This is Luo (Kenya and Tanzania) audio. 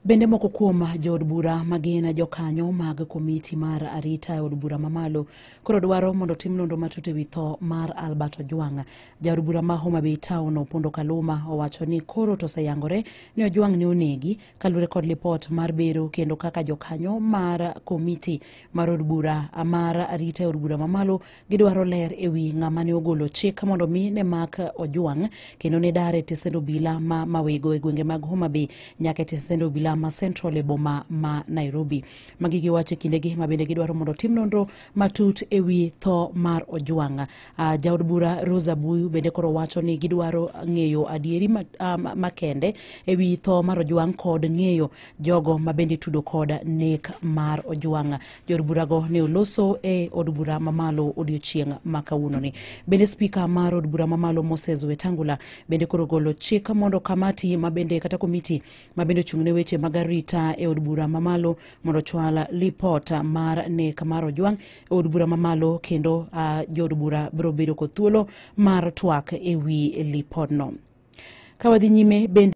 Bende moko kuom jood bura magin jokanyo mag komiti mar arita e od bura mamalo koro dwaro mondo tim nonro matut ewi tho mar Albert Ojwang. Jaod bura ma Homa Bay Town Opondo Kaluma owacho ni koro to oseyangore ni Ojwang ne onegi kaluwore kod lipot mar bero kendo kaka jokanyo mar komiti mar od bura mar arita e od bura mamalo gidwaro ler ewi ng'ama ne ogolo chik mondo mi ne mak Ojwang kendo ne dare tesend obila ma mawego e gwenge mag Homa Bay nyaka tesend obila ma Central e boma ma Nairobi. Magi giwacho kindegi ma bende gidwaro mondo tim nonro matut ewi tho mar Ojwang. Jaod bura Rosa Buyu bende koro wacho ni gidwaro ng'eyo adieri makende ewi tho mar Ojwang kod ng'eyo jogo ma bende tudo kod nek mar Ojwang. Jood bura go ne oloso e od bura mamalo odiochieng' ma kawuono ni. Bende spika mar od bura mamalo Moses Wetangula bende koro golo chik mondo kamati ma bende kata komiti ma bende ochung'ne weche mag arita e od bura mamalo mondo chwal lipot mar nek mar Ojwang e od bura mamalo kendo jood bura biro bedo kod thuolo mar twak ewi lipodno. Kawadhi nyime bende